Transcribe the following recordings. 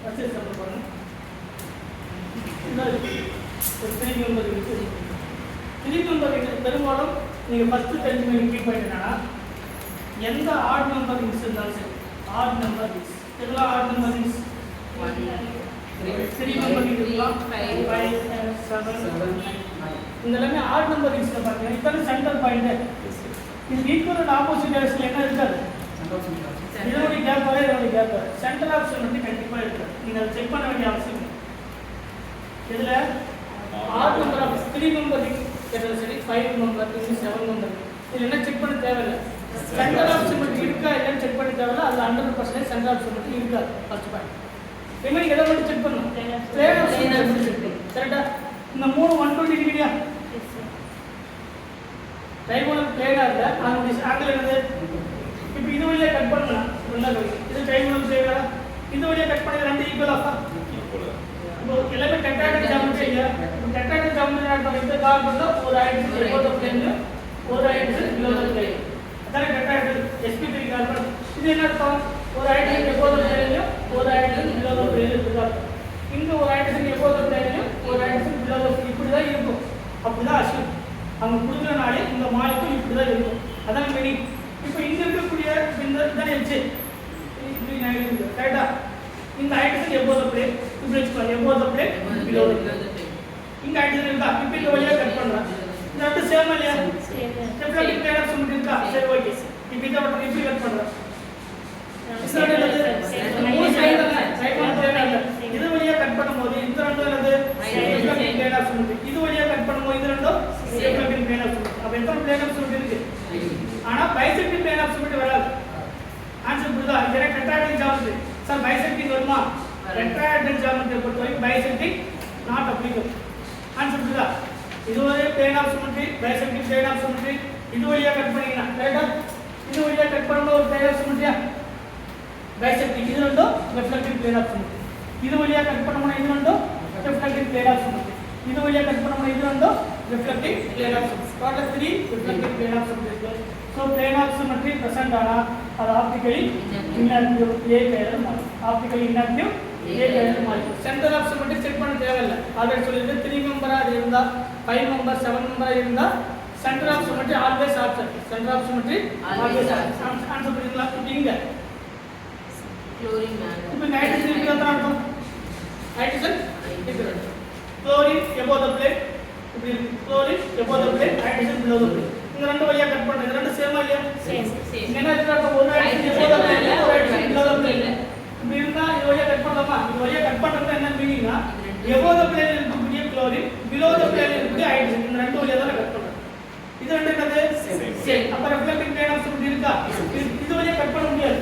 First example பாருங்க. இந்த ஒரு 3 மெம்பர் இருக்கு. 3 மெம்பர் பெரும்பாலும் நீங்க ஃபர்ஸ்ட் தெரிஞ்சு கீ பாயிண்ட் என்னன்னா எந்த ஆட் நம்பர் இன்ஸ் இருந்தாலும் சரி ஆட் நம்பர் இன்ஸ் இதெல்லாம் ஆட் நம்பர் இன்ஸ் 3 மெம்பர் இருக்கலாம் 5 7 இந்த எல்லாமே ஆட் நம்பர் இன்ஸ்ல பாத்தீங்கன்னா இதுதான் சென்டர் பாயிண்ட். இது ஈக்குவல் அண்ட் ஆப்போசிட் டைரக்ஷன்ல என்ன இருக்காது இதோட கேப் வர இதோட கேப் வர சென்டர் ஆப்ஷன் வந்து கண்டிப்பா இருக்கு. நீங்க அதை செக் பண்ண வேண்டிய அவசியம் இல்லை. இதுல ஆட் நம்பர் ஆஃப் 3 மெம்பர் கேட்டாலும் சரி 5 மெம்பர் 7 மெம்பர் இது என்ன செக் பண்ண தேவையில்லை. சென்டர் ஆப்ஷன் மட்டும் இருக்கா இல்லைன்னு செக் பண்ண தேவையில்லை. அது 100% சென்டர் ஆப்ஷன் மட்டும் இருக்காது. ஃபர்ஸ்ட் பாயிண்ட் ரிமைனிங் எதை மட்டும் செக் பண்ணணும் பிளேன் ஆப்ஷன் மட்டும் செக் பண்ணணும். கரெக்டா இந்த 3 120 டிகிரியா ட்ரைகோனல் பிளேனா இல்ல அதோட ஆங்கிள் என்னது இப்போ இது வழியா கட் பண்ணலாம் நல்லா இது ட்ரைகோனல் பிளேனா இது வழியா கட் பண்ணது ரெண்டு ஈக்குவல் ஆஃபா இப்போ எல்லாமே டெட்ராஹெட்ரல் ஜியோமெட்ரி இல்ல டெட்ராஹெட்ரல் ஜியோமெட்ரி நம்ம இந்த கால் பண்ணா ஒரு ஆயிடுச்சு எபோவ் தி பிளேன் ஒரு ஆயிடுச்சு பிலோ தி பிளேன் அதான் டெட்ராஹெட்ரல் sp3 கால் பண்ண இது என்ன அர்த்தம் ஒரு ஆயிடுச்சு எபோவ் தி பிளேன் ஒரு ஆயிடுச்சு பிலோ தி பிளேன் இருக்கு இங்க ஒரு ஆயிடுச்சு எபோவ் தி பிளேன் ஒரு ஆயிடுச்சு பிலோ தி இப்படி தான் இருக்கும். அப்படிதான் அஷ்யூம் அவங்க கொடுக்குறனாலே இந்த மாலிகுல் இப்படி தான் இருக்கும். அதான் மீனிங். இப்போ இங்க இருக்கக்கூடிய இந்த இதான் எல்சி இப்படி நைட் கரெக்டா இந்த ஹைட்ரஜன் எபோவ் தி பிளேன் இப்படி வச்சுக்கோ எபோவ் தி பிளேன் பிலோ தி பிளேன் இங்க ஹைட்ரஜன் இருக்கா இப்போ இந்த வழியா கட் பண்றேன் இந்த ரெண்டு சேம் இல்லையா டெஃபினெட்லி பிளேன் ஆஃப் சிமெட்ரி இருக்கா சரி ஓகே இப்போ இத மட்டும் இப்படி கட் பண்றேன் இஸ்ராடே வந்து மூணு சைடு சைடு பிளேன் இல்ல இது வழியா கட் பண்ணும்போது இந்த ரெண்டு என்னது டெஃபினெட்லி பிளேன் ஆஃப் சிமெட்ரி இது வழியா கட் பண்ணும்போது இது ரெண்டும் டெஃபினெட்லி பிளேன் ஆஃப் சிமெட்ரி. அப்ப எத்தனை பிளேன் ஆஃப் சிமெட்ரி இருக்கு ஆனா பைசெக்டிவ் பிளேன் ஆஃப் சிமெட்ரி வராது. ஆன்சர் புரியுதா இதே டெட்ராஹெட்ரல் ஜியோமெட்ரி சார் பைசெக்டிவ் வருமா டெட்ராஹெட்ரல் ஜியோமெட்ரி பொறுத்தவரைக்கும் பைசெக்டிவ் நாட் அப்ளிகபிள். ஆன்சர் புரியுதா இது ஒரு plane of symmetry bisective plane of symmetry இது வழியா கட் பண்ணீங்கன்னா கரெக்ட்டா இது வழியா கட் பண்ணும்போது ஒரு பிளேன் ஆஃப் சிமெட்ரியா பைசெக்டிவ் இது ரெண்டும் ரிஃப்ளெக்டிவ் பிளேன் ஆஃப் சிமெட்ரி இது வழியா கட் பண்ணும்போது இது ரெண்டும் ரிஃப்ளெக்டிவ் பிளேன் ஆஃப் சிமெட்ரி இது வழியா கட் பண்ணும்போது இது ரெண்டும் reflecting plane of symmetry. Total 3 reflecting plane of symmetry. So plane of symmetry present ஆனா அது optically inactive A pair மாறும். Optically inactive A pair மாறும். Center of symmetry செக் பண்ண தேவையில்லை. ஆல்ரெடி சொல்லிருக்கேன் 3 மெம்பரா இருந்தா 5 மெம்பர் 7 மெம்பரா இருந்தா center of symmetry always absent. Center of symmetry always absent. Answer புரியுங்களா? இங்க chlorine man. இப்போ நைட்ரஜன் இங்க தான் அர்த்தம். Nitrogen different. chlorine above the plate இப்படி chlorine above the plate hydrogen below the plate இந்த ரெண்டு வழியா கட் பண்றது ரெண்டு சேமா இல்லையா சேம் என்ன இருக்கா ஒரு ஹைட்ரஜன் above the plate ஒரு ஹைட்ரஜன் below the plate இப்படி இருந்தா இது வழியா கட் பண்ணலாமா இது வழியா கட் பண்றது என்ன மீனிங்னா above the plate இருக்கக்கூடிய chlorine below the plate இருக்கக்கூடிய hydrogen இந்த ரெண்டு வழியா தான் கட் பண்றது இது ரெண்டு என்னது சேம் அப்ப reflecting plane of symmetry இருக்கா இது வழியா கட் பண்ண முடியாது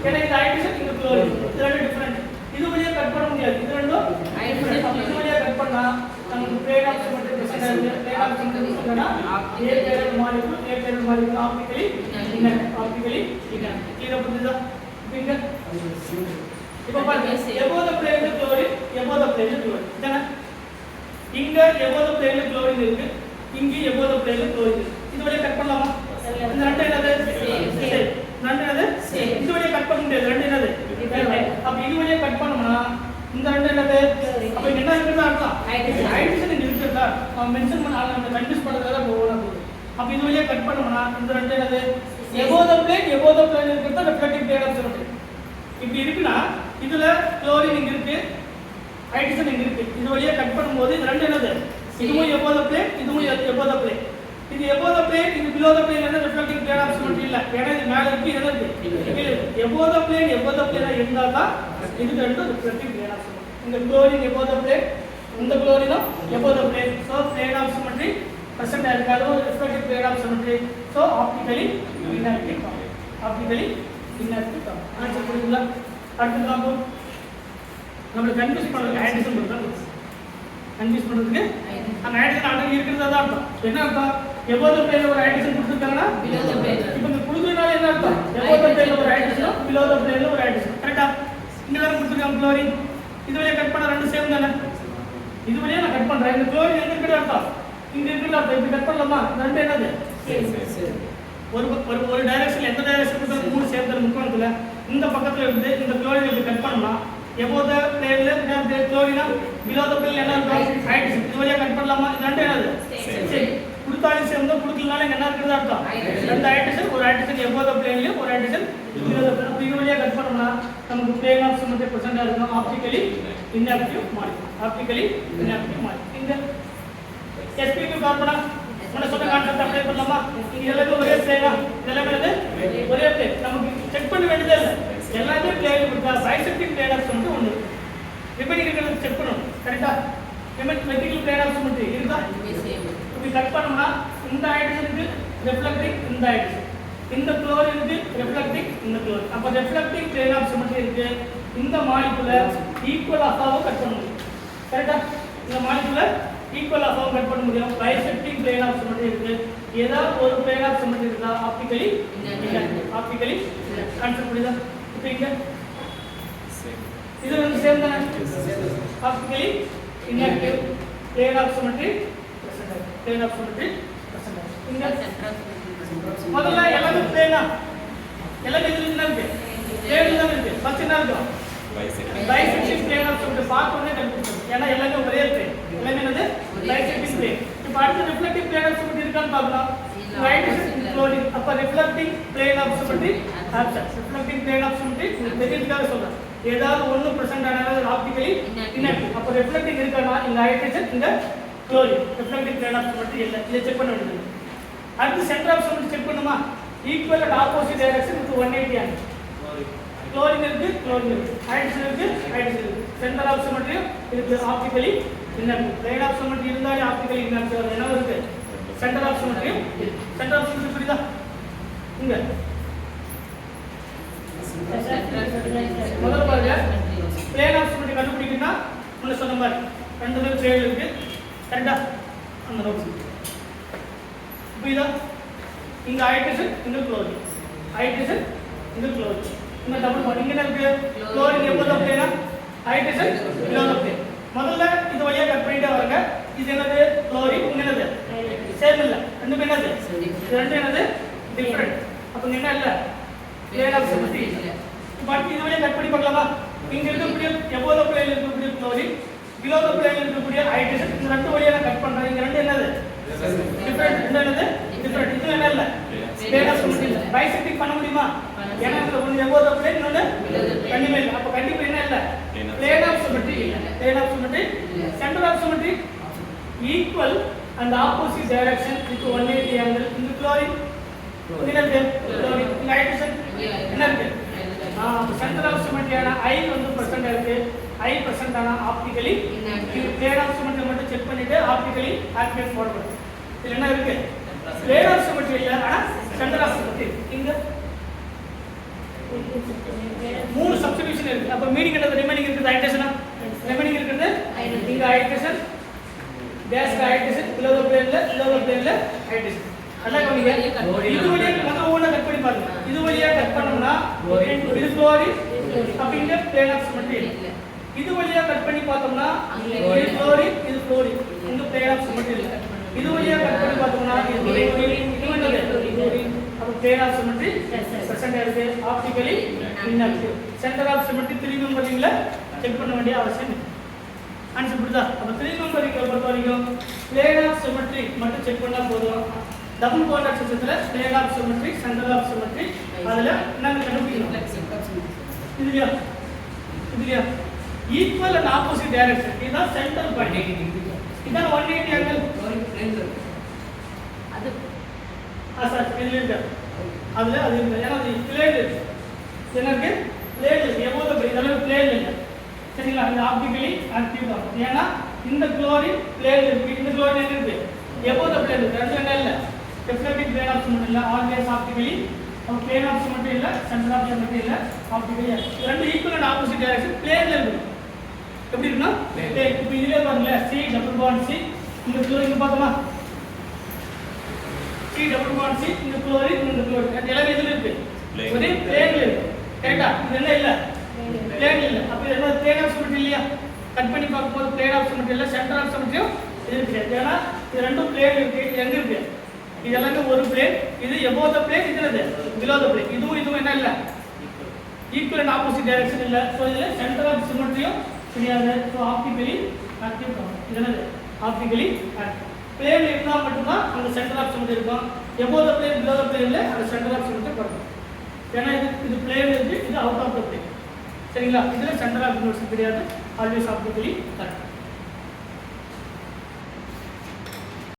ஏன்னா இந்த ஹைட்ரஜன் இந்த chlorine இது ரெண்டு டிஃபரண்ட் இது வழியா கட் பண்ண முடியாது இது ரெண்டும் ஹைட்ரஜன் இது வழியா கட் பண்ணா நமக்கு plane of symmetry present ஆகுது plane of symmetry சொன்னா A pair molecule optically inactive clear புரியுதா இங்க இப்போ பாருங்க above the plane chlorine above the plane chlorine இதானே இங்க above the plane chlorine இருக்கு இங்க above the plane chlorine இருக்கு இது வழியா கட் பண்ணலாமா இந்த ரெண்டு என்னது சேம் ரெண்டு என்னது சேம் இது வழியா கட் பண்ண முடியாது ரெண்டு என்னது அப்ப இது வழியா கட் பண்ணோம்னா இந்த ரெண்டு என்னது அப்ப என்ன இருக்குதா அர்த்தம் ஹைட்ரஜன் இங்க இருக்குதா மென்ஷன் பண்ண அந்த கன்ஃபியூஸ் பண்றதால போறோம் அப்ப இது வழியா கட் பண்ணோம்னா இந்த ரெண்டு என்னது above the plane இருக்குறது reflecting plane of symmetry இப்படி இருக்குனா இதுல chlorine இங்க இருக்கு ஹைட்ரஜன் இங்க இருக்கு இது வழியா கட் பண்ணும்போது இது ரெண்டு என்னது இதுவும் above the plane இதுவும் above the plane இது above the plane இது below the plane என்ன reflecting plane of symmetry இல்ல ஏன்னா இது மேல இருக்கு இது இருக்கு above the plane இருந்தா தான் இது ரெண்டும் reflecting plane of symmetry இந்த chlorine above the plane இந்த chlorine above the plane so plane of symmetry present ஆயிருக்காது reflecting plane of symmetry so optically inactive answer புரியுங்களா அடுத்து காம்பவுண்ட் நம்ம கன்ஃபியூஸ் பண்றது ஹைட்ரஜன் பண்றது கன்ஃபியூஸ் பண்றதுக்கு அந்த ஹைட்ரஜன் ஆல்ரெடி இருக்குறதா தான் அர்த்தம் என்ன அர்த்தம் above the plane ஒரு ஹைட்ரஜன் கொடுத்திருக்காங்கன்னா below the plane இப்போ இந்த கொடுக்கிறனால என்ன அர்த்தம் above the plane ஒரு ஹைட்ரஜன் below the plane ஒரு ஹைட்ரஜன் கரெக்ட்டா இங்க தான் கொடுத்திருக்காங்க chlorine இது வழியா கட் பண்ண ரெண்டு சேம் தானே இது வழியா நான் கட் பண்றேன் இந்த chlorine எங்க இருக்குன்னு அர்த்தம் இங்க இருக்குன்னு அர்த்தம் இப்படி கட் பண்ணலாமா ரெண்டு என்னது சேம் ஒரு டைரக்ஷன்ல எந்த டைரக்ஷனுக்கு மூணு சேம் தான் முக்கோணத்துல இந்த பக்கத்துல இருந்து இந்த chlorine இப்படி கட் பண்ணா above the plane பிளேன்ல என்ன குளோரினா below the plane என்ன இருக்கும் ஹைட்ரஜன் இது வழியா கட் பண்ணலாமா இது ரெண்டு என்னது சரி குடுத்தாலும் சேர்ந்து குடுக்கலனால என்ன இருக்குது அர்த்தம் ரெண்டு ஹைட்ரஜன் ஒரு ஹைட்ரஜன் above the plane ஒரு ஹைட்ரஜன் below the plane இது வழியா கட் பண்ணோம்னா நமக்கு plane of symmetry present இருக்கும் ஆப்டிகலி inactive மாலிக்யூல் இந்த sp2 கார்பனா நம்ம சொன்ன கான்செப்ட் அப்ளை பண்ணலாமா இங்க எல்லாமே ஒரே பிளேனா எல்லாமே ஒரே பிளேன் நமக்கு செக் பண்ண வேண்டியதே இல்ல எல்லாமே பிளேன் இருக்கா பைசெக்டிக் பிளேன் ஆஃப் சிமெட்ரி ஒன்னு ரிமைனிங் இருக்கிறத செக் பண்ணனும் கரெக்ட்டா ரிமைனிங் பிளேன் ஆஃப் சிமெட்ரி இருக்கா இப்படி கட் பண்ணோம்னா இந்த ஹைட்ரஜனுக்கு ரிஃப்ளெக்டிங் இந்த ஹைட்ரஜன் இந்த குளோரினுக்கு ரிஃப்ளெக்டிங் இந்த குளோரின் அப்ப ரிஃப்ளெக்டிங் பிளேன் ஆஃப் சிமெட்ரி இருக்கு இந்த மாலிக்யூலை ஈக்குவல் ஆஃபாவோ கட் பண்ண முடியும் கரெக்ட்டா இந்த மாலிக்யூலை ஈக்குவல் ஆஃபாவோ கட் பண்ண முடியும் பைசெக்டிங் பிளேன் ஆஃப் சிமெட்ரி இருக்கு ஏதாவது ஒரு பிளேன் ஆஃப் சிமெட்ரி இருக்கா ஆப்டிகலி கான்செப்ட் புரியுதா இப்போ இங்க இது வந்து சேம் தானே optically inactive plane of symmetry இங்க முதல்ல எல்லாமே பிளேனா எல்லாமே இதுல இருக்கு பிளேன்ல தான் இருக்கு ஃபர்ஸ்ட் என்ன இருக்கும் பைசெக்டிங் பிளேன் ஆஃப் சிமெட்ரி பார்த்தோனே கண்டுபிடிச்சோம் ஏன்னா எல்லாமே ஒரே பிளேன் எல்லாமே என்னது பைசெக்டிங் பிளேன் இப்போ அடுத்து ரிஃப்ளெக்டிவ் பிளேன் ஆஃப் சிமெட்ரி இருக்கான்னு பார்க்கலாம் ஹைட்ரஜன் குளோரின் அப்ப reflecting plane of symmetry absent reflecting plane of symmetry தெரிஞ்சுக்காக சொல்றேன் ஏதாவது 1% ஆனாலும் ஆப்டிகலி இன்ஆக்டிவ் அப்ப ரிஃப்ளெக்டிங் இருக்கானா இந்த ஹைட்ரஜன் இந்த chlorine reflecting plane of symmetry இல்ல இத செக் பண்ண வேண்டியது அடுத்து சென்டர் ஆஃப் சிமெட்ரி செக் பண்ணுமா equal and opposite direction with 180 angle chlorine இருக்கு ஹைட்ரஜன் இருக்கு சென்டர் ஆஃப் சிமெட்ரி இருக்கு optically inactive plane of symmetry இருந்தாலே ஆப்டிகலி இன்ஆக்டிவ் என்ன இருக்கு சென்டர் ஆஃப் சிமெட்ரி புரியுதா இங்க முதல்ல பாருங்க பிளேன் ஆஃப் சிமெட்ரி கண்டுபிடிக்கணும்னா முன்ன சொன்ன மாதிரி ரெண்டு பேர் பிளேன் இருக்கு கரெக்ட்டா அந்த நோட்ஸ் புரியுதா இங்க ஹைட்ரஜன் இங்க குளோரின் இந்த டபுள் பாண்ட் இங்க இருக்கு குளோரின் எப்போது பிளேனா ஹைட்ரஜன் below the plane முதல்ல இது வழியா கட் பண்ணிட்டே வரங்க இது என்னது குளோரின் இங்க என்னது சேம் இல்ல ரெண்டு என்னது இது ரெண்டு என்னது டிஃபரண்ட் அப்ப என்ன இல்ல பிளேன் ஆஃப் சிமெட்ரி பட் இது வழியா கட் பண்ணி பார்க்கலாமா இங்க இருக்கக்கூடிய above the plane இருக்கக்கூடிய குளோரின் below the plane இருக்கக்கூடிய ஹைட்ரஜன் இந்த ரெண்டு வழியா கட் பண்றேன் இங்க ரெண்டு என்னது டிஃபரண்ட் என்னது டிஃபரண்ட் இது என்ன இல்ல பிளேன் ஆஃப் சிமெட்ரி இல்ல பைசெக்டிங் பண்ண முடியுமா ஏன்னா இது ஒன்னு above the plane இன்னொன்னு கண்டிப்பா இல்ல அப்ப கண்டிப்பா என்ன இல்ல plane of symmetry centre of symmetry equal and opposite direction with 180 angle இந்த குளோரின் என்ன இருக்கு குளோரின் இந்த ஹைட்ரஜன் என்ன இருக்கு சென்டர் ஆஃப் சிமெட்ரியான I வந்து % இருக்கு I% ஆன ஆப்டிகலி பிளேன் ஆஃப் சிமெட்ரி மட்டும் செக் பண்ணிட்டு ஆப்டிகலி ஆக்டிவேட் போடுறது இதுல என்ன இருக்கு பிளேன் ஆஃப் சிமெட்ரி இல்ல ஆனா சென்டர் ஆஃப் சிமெட்ரி இங்க மூணு சப்ஸ்டிட்யூஷன் இருக்கு அப்ப மீனிங் என்னது ரிமைனிங் இருக்குது ஹைட்ரஜனா ரிமைனிங் இருக்குது இங்க hydrogen dash hydrogen below the plane hydrogen அத கவனிங்க இது வழியா நம்ம ஒண்ணா கட் பண்ணி பாருங்க இது வழியா கட் பண்ணோம்னா இது குளோரின் அப்ப இங்க பிளேன் ஆஃப் சிமெட்ரி இது வழியா கட் பண்ணி பார்த்தோம்னா இது குளோரின் இங்க பிளேன் ஆஃப் சிமெட்ரி இல்ல இது வழியா கட் பண்ணி பார்த்தோம்னா இது குளோரின் அப்ப பிளேன் ஆஃப் சிமெட்ரி பிரசன்ட் இருக்கு optically inactive centre of symmetry 3 மெம்பரிங்ல செக் பண்ண வேண்டிய அவசியம் இல்லை ஆன்சர் புரியுதா அப்ப 3 மெம்பரிங் பொறுத்த வரைக்கும் பிளேன் ஆஃப் சிமெட்ரி மட்டும் செக் பண்ணா போதும் டபுள் பாண்ட் சிஸ்டத்துல plane of symmetry centre of symmetry அதுல என்ன கண்டுபிடிக்கணும் இதுலயா ஈக்குவல் அண்ட் ஆப்போசிட் டைரக்ஷன் இதுதான் சென்டர் பாயிண்ட் இதான் 180 ஆங்கிள் அது சார் இதுல இருக்கு அதுல அது ஏன்னா அது பிளேன் என்ன இருக்கு பிளேன் இருக்கு above the plane அதனால பிளேன் இல்ல சரிங்களா இது ஆப்டிகலி ஆக்டிவ் தான் ஏன்னா இந்த குளோரின் பிளேன் இருக்கு இந்த குளோரின் என்ன இருக்கு above the plane இருக்கு ரெண்டு என்ன இல்ல ரிஃப்ளெக்டிங் பிளேன் ஆஃப் சிமெட்ரி இல்ல ஆல்வேஸ் ஆப்டிகலி அப்ப பிளேன் ஆஃப் சிமெட்ரி இல்ல சென்டர் ஆஃப் சிமெட்ரி இல்ல ஆப்டிகலி ரெண்டு ஈக்குவல் அண்ட் ஆப்போசிட் டைரக்ஷன் பிளேன்ல இருக்கு எப்படி இருக்குன்னா இப்போ இதுல பாருங்க C டபுள் பாண்ட் C இந்த குளோரின் பார்த்தோமா C டபுள் பாண்ட் C இந்த குளோரின் எல்லாமே இதுல இருக்கு ஒரே பிளேன்ல இருக்கு கரெக்ட்டா இது என்ன இல்ல பிளேன் இல்ல அப்ப இது என்ன பிளேன் ஆஃப் சிமெட்ரி இல்லையா கட் பண்ணி பார்க்கும்போது பிளேன் ஆஃப் சிமெட்ரி இல்ல சென்டர் ஆஃப் சிமெட்ரியும் இருக்கு ஏன்னா இது ரெண்டும் பிளேன் இருக்கு எங்க இருக்கு இது எல்லாமே ஒரு பிளேன் இது above the plane இது என்னது below the plane இதுவும் என்ன இல்ல ஈக்குவல் அண்ட் ஆப்போசிட் டைரக்ஷன் இல்ல சோ இதுல சென்டர் ஆஃப் சிமெட்ரியும் கிடையாது. ஸோ ஆப்டிகலி ஆக்டிவ் கவர் இது என்னது ஆப்டிகலி ஆக்டிவ். பிளேன் இருந்தால் மட்டும்தான் அந்த சென்டர் ஆஃப் சிமெண்ட் இருக்கும். எபோ த பிளேன் பிலோ த பிளேன்ல அந்த சென்டர் ஆஃப் சிமெண்ட் இருக்கும். ஏன்னா இது பிளேன் இருக்கு, இது அவுட் ஆஃப் த பிளேன். சரிங்களா? இதில் சென்டர் ஆஃப் யூனிவர்ஸ் கிடையாது, ஆல்வேஸ் ஆப்டிகலி ஆக்டிவ்.